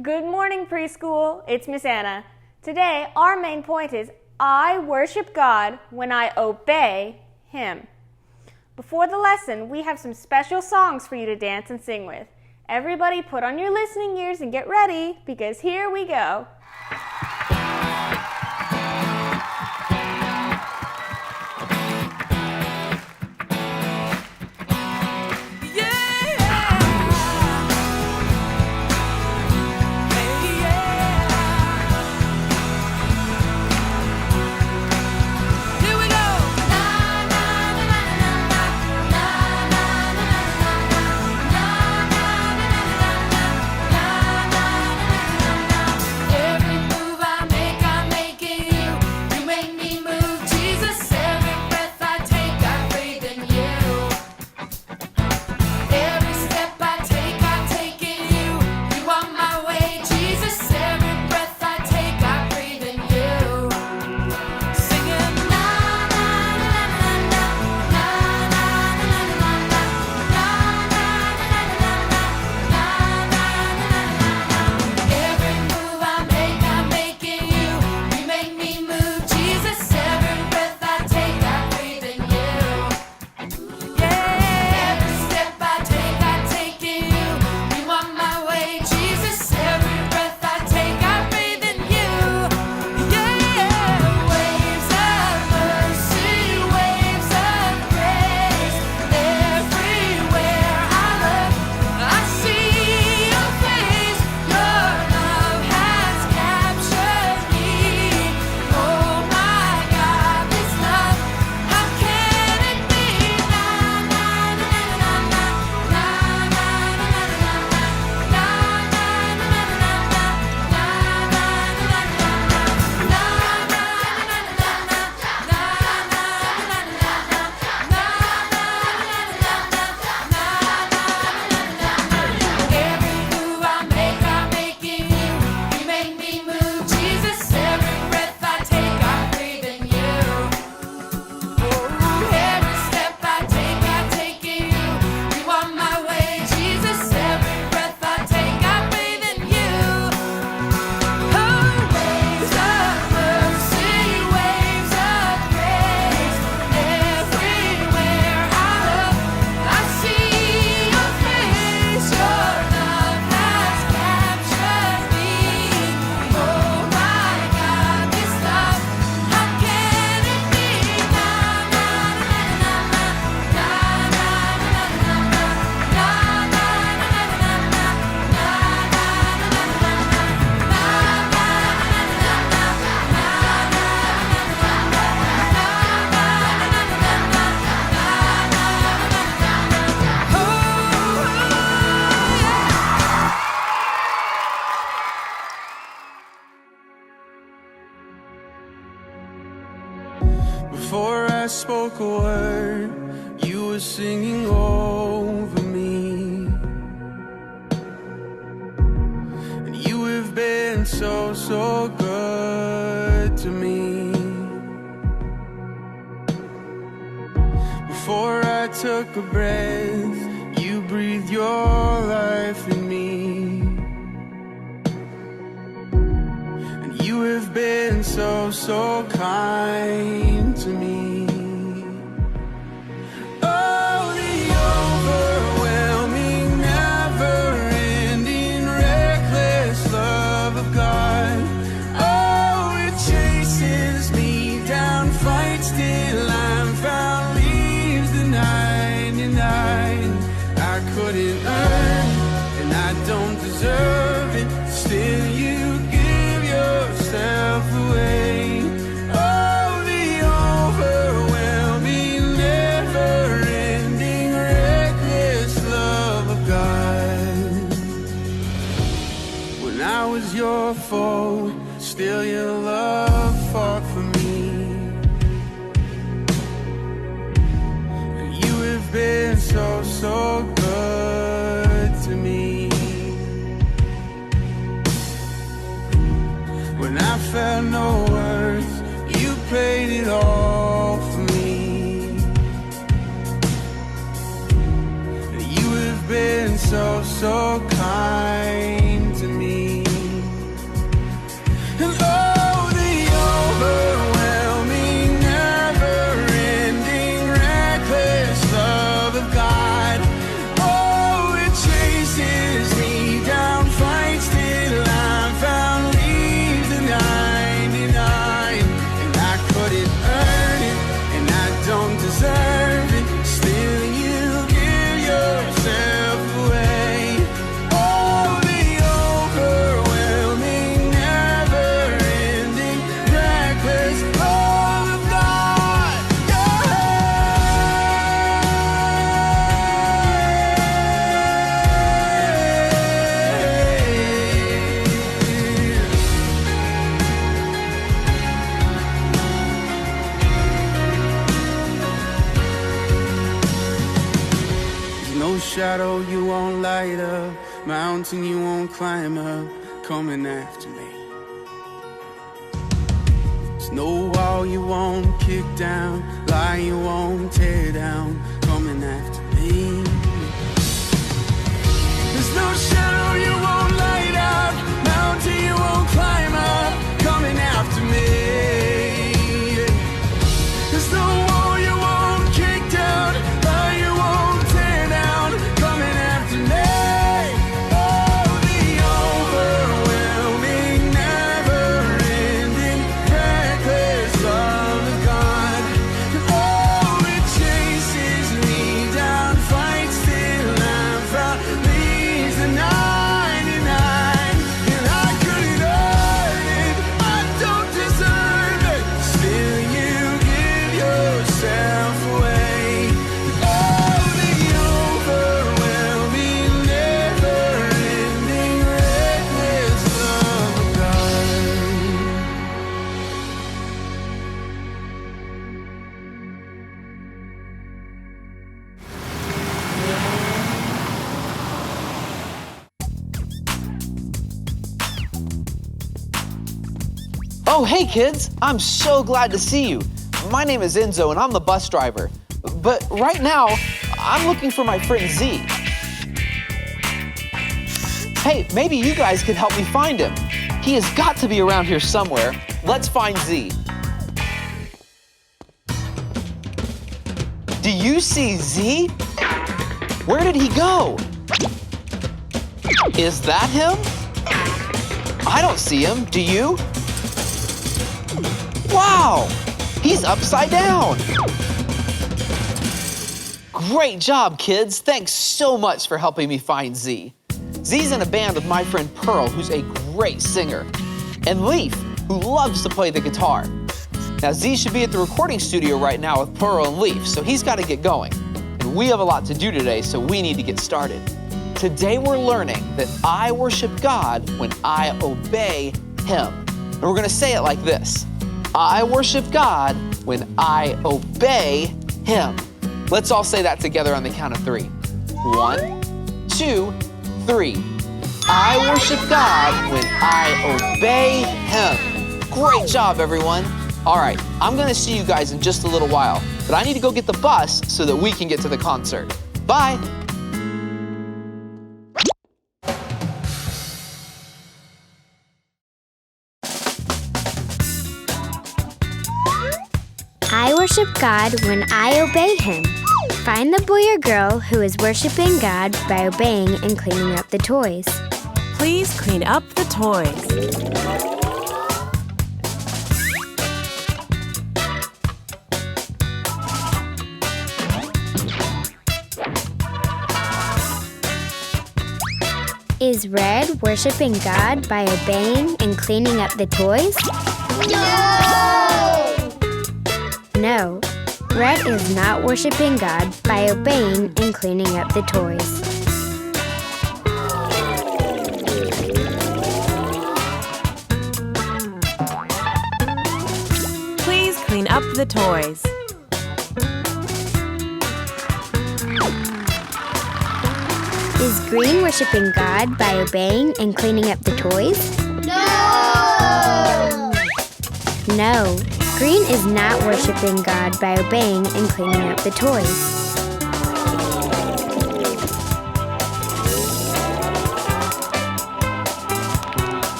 Good morning, preschool. It's Miss Anna. Today, our main point is I worship God when I obey Him. Before the lesson, we have some special songs for you to dance and sing with. Everybody put on your listening ears and get ready, because here we go. Before I spoke a word, you were singing over me. And you have been so, so good to me. Before I took a breath, you breathed your life in me. And you have been so, so kind to me. Oh, the overwhelming, never-ending, reckless love of God. Oh, it chases me down, fights till I'm found, leaves the 99. I couldn't earn, and I don't deserve it. Still, you give yourself away. Your fault, still your love fought for me. And you have been so, so good to me. When I felt no worth, you paid it all for me. And you have been so, so kind to me. shadow you won't light up, mountain you won't climb up, coming after me. There's no wall you won't kick down, lie you won't tear down, coming after me. There's no shadow you won't light up, mountain you won't climb up, coming after me. There's no wall you won't kick down, lie you won't tear down, coming after me. Oh, the overwhelming, never-ending, reckless love of God. Oh, it chases me down, fights till I'm found, leaves the 99, and I couldn't earn it, I don't deserve it, still you give yourself away. Oh, the overwhelming, never-ending, reckless love of God. Oh, hey kids! I'm so glad to see you. My name is Enzo and I'm the bus driver. But right now, I'm looking for my friend Z. Hey, maybe you guys could help me find him. He has got to be around here somewhere. Let's find Z. Do you see Z? Where did he go? Is that him? I don't see him. Do you? Wow! He's upside down! Great job, kids. Thanks so much for helping me find Z. Z's in a band with my friend Pearl, who's a great singer, and Leaf, who loves to play the guitar. Now, Z should be at the recording studio right now with Pearl and Leaf, so he's got to get going. And we have a lot to do today, so we need to get started. Today we're learning that I worship God when I obey Him. And we're going to say it like this. I worship God when I obey Him. Let's all say that together on the count of 3. 1, 2, 3. I worship God when I obey Him. Great job, everyone. All right, I'm gonna see you guys in just a little while, but I need to go get the bus so that we can get to the concert. Bye. I worship God when I obey Him. Find the boy or girl who is worshiping God by obeying and cleaning up the toys. Please clean up the toys. Is Red worshiping God by obeying and cleaning up the toys? No, Red is not worshiping God by obeying and cleaning up the toys. Please clean up the toys. Is Green worshiping God by obeying and cleaning up the toys? No, Green is not worshiping God by obeying and cleaning up the toys.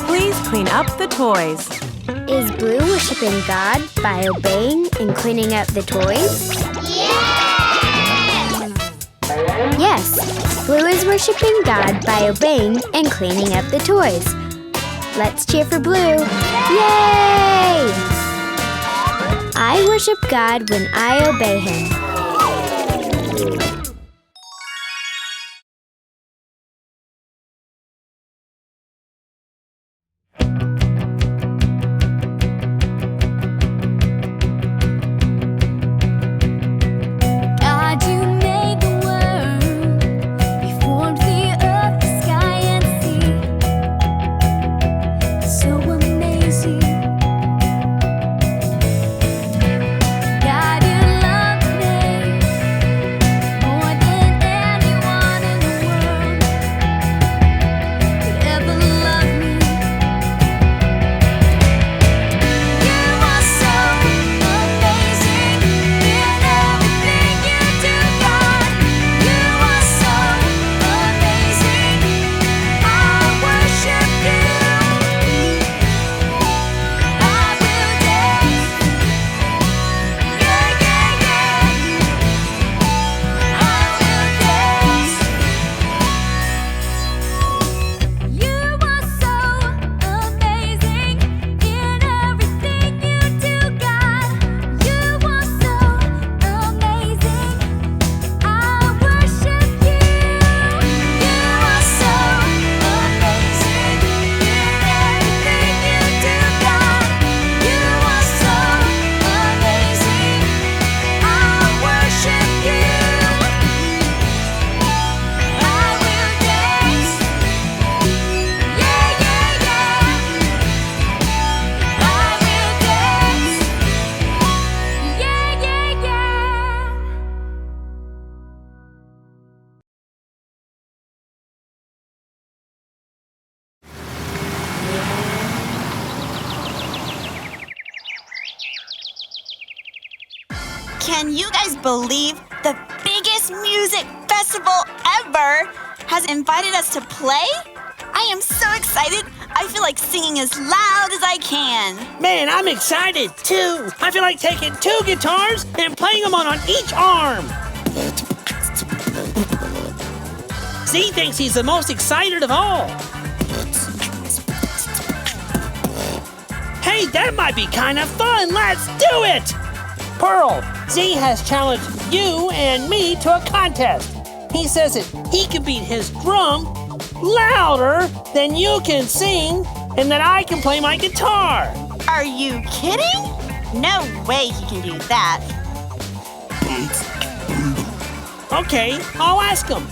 Please clean up the toys. Is Blue worshiping God by obeying and cleaning up the toys? Yes, Blue is worshiping God by obeying and cleaning up the toys. Let's cheer for Blue. Yay! I worship God when I obey Him. Can you guys believe the biggest music festival ever has invited us to play? I am so excited. I feel like singing as loud as I can. Man, I'm excited too. I feel like taking 2 guitars and playing them on each arm. Z thinks he's the most excited of all. Hey, that might be kind of fun. Let's do it! Pearl, Z has challenged you and me to a contest. He says that he can beat his drum louder than you can sing and that I can play my guitar. Are you kidding? No way he can do that. Okay, I'll ask him.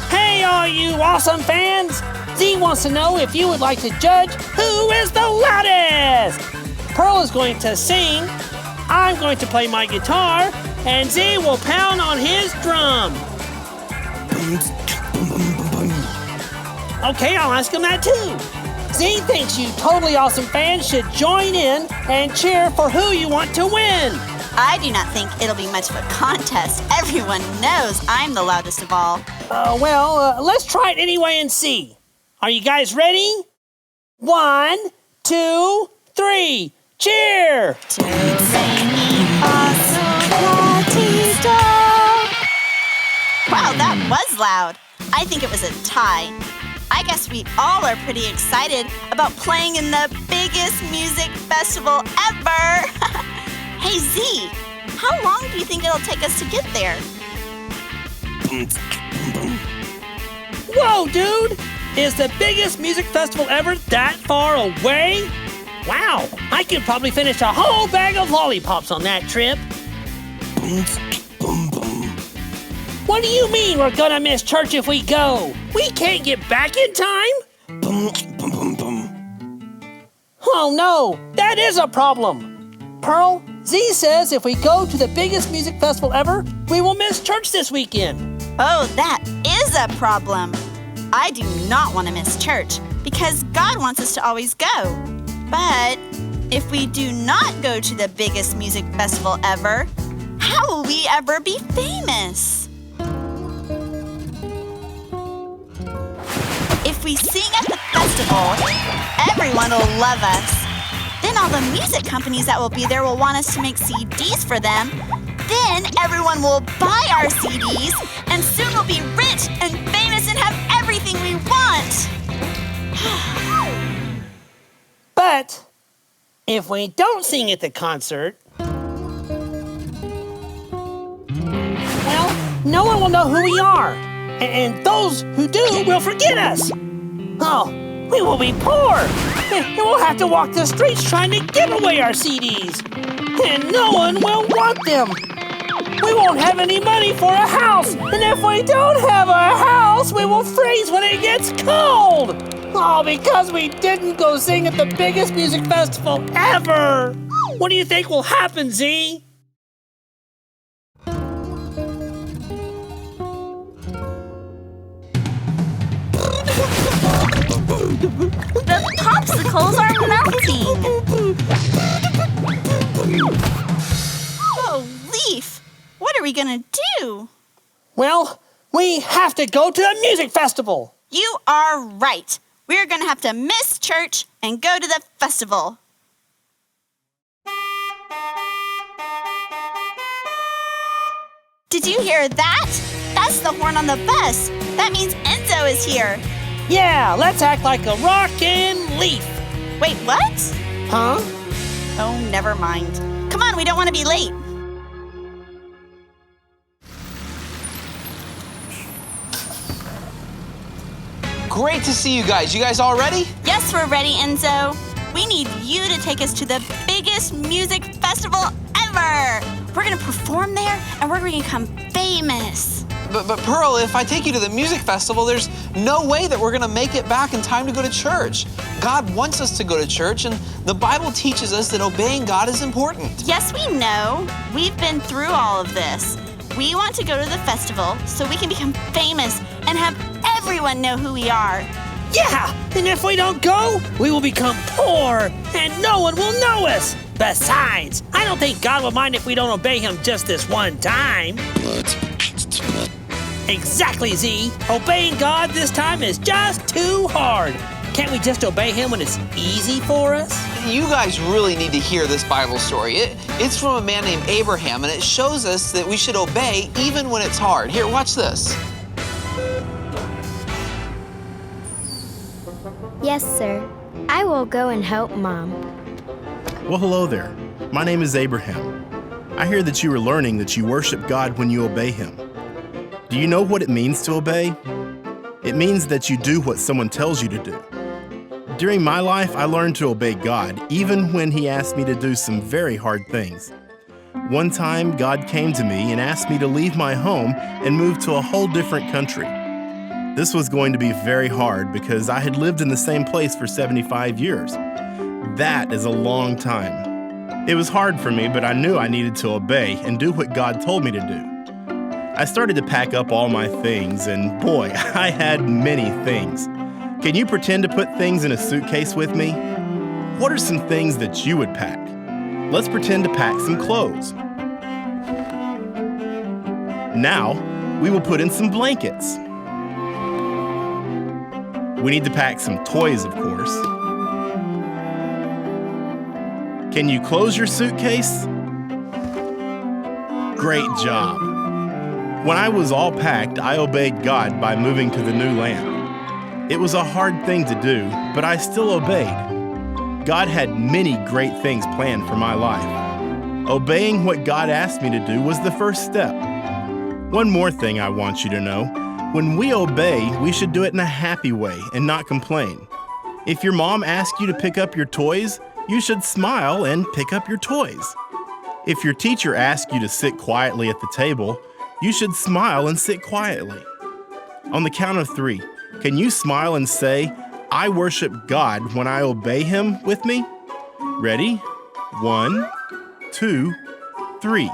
Hey, all you awesome fans! Z wants to know if you would like to judge who is the loudest! Pearl is going to sing, I'm going to play my guitar, and Z will pound on his drum. Okay, I'll ask him that too. Z thinks you totally awesome fans should join in and cheer for who you want to win. I do not think it'll be much of a contest. Everyone knows I'm the loudest of all. Let's try it anyway and see. Are you guys ready? 1, 2, 3, cheer! Wow, that was loud. I think it was a tie. I guess we all are pretty excited about playing in the biggest music festival ever. Hey, Z, how long do you think it'll take us to get there? Whoa, dude! Is the biggest music festival ever that far away? Wow, I could probably finish a whole bag of lollipops on that trip. What do you mean we're gonna miss church if we go? We can't get back in time? Oh no, that is a problem. Pearl, Z says if we go to the biggest music festival ever, we will miss church this weekend. Oh, that is a problem. I do not want to miss church because God wants us to always go. But if we do not go to the biggest music festival ever, how will we ever be famous? If we sing at the festival, everyone will love us. Then all the music companies that will be there will want us to make CDs for them. Then everyone will buy our CDs, and soon we'll be rich and famous and have everything we want. But if we don't sing at the concert, well, no one will know who we are. And those who do will forget us. Oh, we will be poor. And we'll have to walk the streets trying to give away our CDs. And no one will want them. We won't have any money for a house. And if we don't have a house, we will freeze when it gets cold. Oh, because we didn't go sing at the biggest music festival ever. What do you think will happen, Z? The popsicles are melting. Oh, Leaf, what are we gonna do? Well, we have to go to the music festival. You are right. We're gonna have to miss church and go to the festival. Did you hear that? That's the horn on the bus. That means Enzo is here. Yeah, let's act like a rockin' Leaf. Wait, what? Huh? Oh, never mind. Come on, we don't want to be late. Great to see you guys. You guys all ready? Yes, we're ready, Enzo. We need you to take us to the biggest music festival ever. We're gonna perform there, and we're gonna become famous. But Pearl, if I take you to the music festival, there's no way that we're gonna make it back in time to go to church. God wants us to go to church, and the Bible teaches us that obeying God is important. Yes, we know. We've been through all of this. We want to go to the festival so we can become famous and have everyone know who we are. Yeah, and if we don't go, we will become poor, and no one will know us. Besides, I don't think God will mind if we don't obey him just this one time. Exactly, Z. Obeying God this time is just too hard. Can't we just obey him when it's easy for us? You guys really need to hear this Bible story. It's from a man named Abraham, and it shows us that we should obey even when it's hard. Here, watch this. Yes, sir. I will go and help Mom. Well, hello there. My name is Abraham. I hear that you are learning that you worship God when you obey him. Do you know what it means to obey? It means that you do what someone tells you to do. During my life, I learned to obey God, even when he asked me to do some very hard things. One time, God came to me and asked me to leave my home and move to a whole different country. This was going to be very hard because I had lived in the same place for 75 years. That is a long time. It was hard for me, but I knew I needed to obey and do what God told me to do. I started to pack up all my things, and boy, I had many things. Can you pretend to put things in a suitcase with me? What are some things that you would pack? Let's pretend to pack some clothes. Now, we will put in some blankets. We need to pack some toys, of course. Can you close your suitcase? Great job. When I was all packed, I obeyed God by moving to the new land. It was a hard thing to do, but I still obeyed. God had many great things planned for my life. Obeying what God asked me to do was the first step. One more thing I want you to know. When we obey, we should do it in a happy way and not complain. If your mom asks you to pick up your toys, you should smile and pick up your toys. If your teacher asks you to sit quietly at the table, you should smile and sit quietly. On the count of 3, can you smile and say, "I worship God when I obey him" with me? Ready? 1, 2, 3.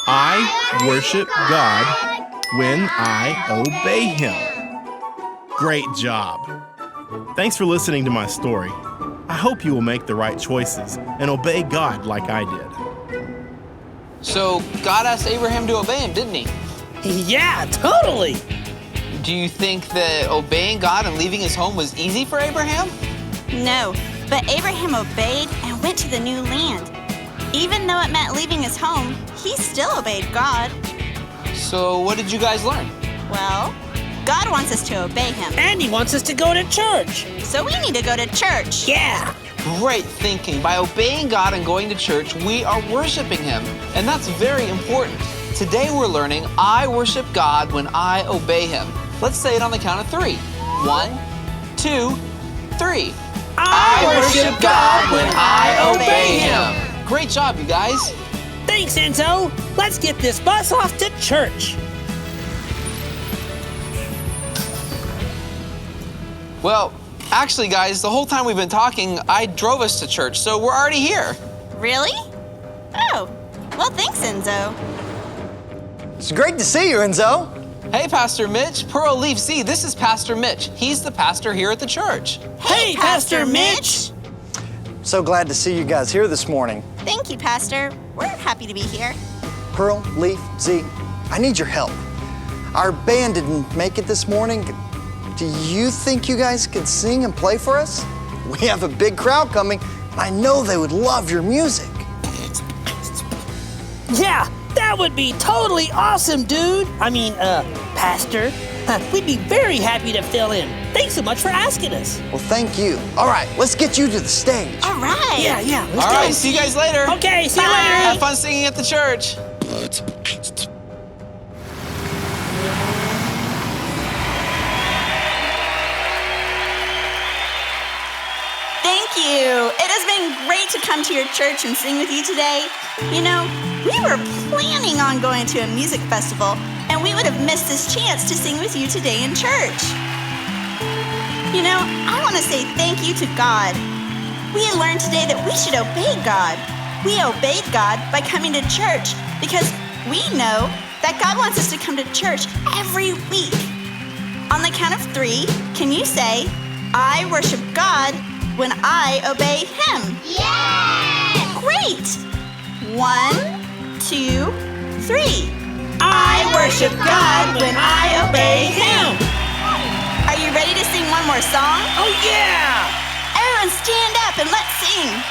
I worship God when I obey him. Great job. Thanks for listening to my story. I hope you will make the right choices and obey God like I did. So, God asked Abraham to obey him, didn't he? Yeah, totally. Do you think that obeying God and leaving his home was easy for Abraham? No, but Abraham obeyed and went to the new land. Even though it meant leaving his home, he still obeyed God. So, what did you guys learn? Well, God wants us to obey him. And he wants us to go to church. So we need to go to church. Yeah. Great thinking. By obeying God and going to church, we are worshiping him. And that's very important. Today we're learning, I worship God when I obey him. Let's say it on the count of 3. 1, 2, 3. I worship God when I obey him. Great job, you guys. Thanks, Enzo. Let's get this bus off to church. Well, actually, guys, the whole time we've been talking, I drove us to church, so we're already here. Really? Oh, well, thanks, Enzo. It's great to see you, Enzo. Hey, Pastor Mitch. Pearl, Leaf, Z, this is Pastor Mitch. He's the pastor here at the church. Hey, Pastor Mitch. So glad to see you guys here this morning. Thank you, Pastor. We're happy to be here. Pearl, Leaf, Z, I need your help. Our band didn't make it this morning. Do you think you guys could sing and play for us? We have a big crowd coming, and I know they would love your music. Yeah, that would be totally awesome, dude. Pastor. We'd be very happy to fill in. Thanks so much for asking us. Well, thank you. All right, let's get you to the stage. All right. Yeah. Let's All go. right, see you guys later. Okay, see you Bye. later. Have fun singing at the church. Thank you. It has been great to come to your church and sing with you today. You know, we were planning on going to a music festival, and we would have missed this chance to sing with you today in church. You know, I want to say thank you to God. We learned today that we should obey God. We obeyed God by coming to church because we know that God wants us to come to church every week. On the count of 3, can you say, I worship God when I obey him? Yes! Great! 1, 2, 3. I worship God when I obey Him. Are you ready to sing one more song? Oh, yeah! Everyone stand up and let's sing.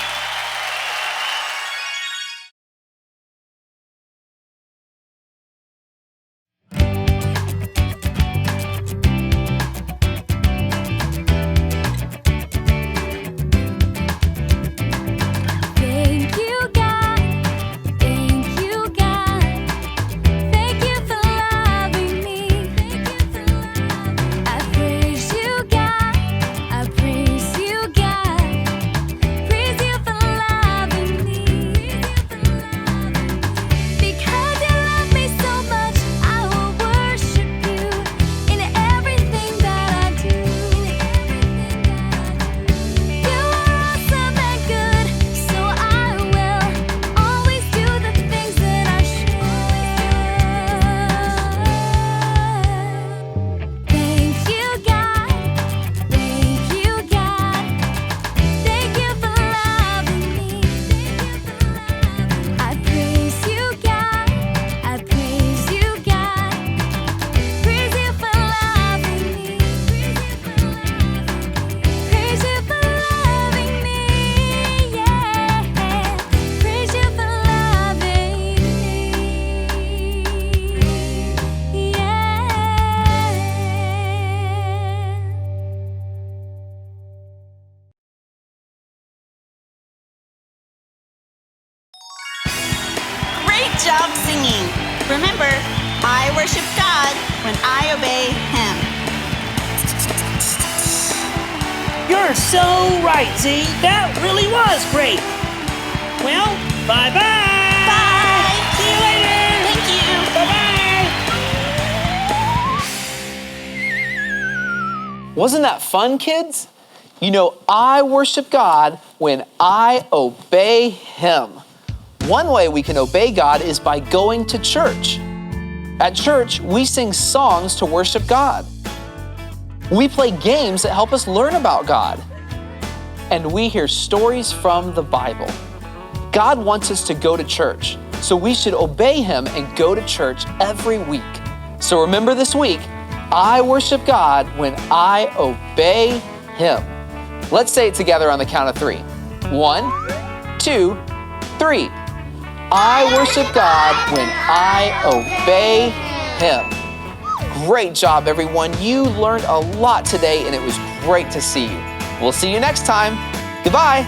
Thank you, God. Thank you, God. Thank you for loving me. I praise you, God. I praise you, God. Praise you for loving me. Because you love me so much, I will worship you in everything that I do. You are awesome and good, so I will always do the things that I should. Thank you, God. Thank you, God. Thank you for loving me. I praise you, God. I praise you, God. Praise you for loving me. Praise you for loving me, yeah. Praise you for loving me, yeah. Great job singing. Remember, I worship God when I obey Him. You're so right, Z. That really was great. Well, bye-bye. Bye. See you later. Thank you. Bye-bye. Wasn't that fun, kids? You know, I worship God when I obey Him. One way we can obey God is by going to church. At church, we sing songs to worship God. We play games that help us learn about God. And we hear stories from the Bible. God wants us to go to church, so we should obey Him and go to church every week. So remember this week, I worship God when I obey Him. Let's say it together on the count of 3. 1, 2, 3. I worship God when I obey Him. Great job, everyone. You learned a lot today, and it was great to see you. We'll see you next time. Goodbye.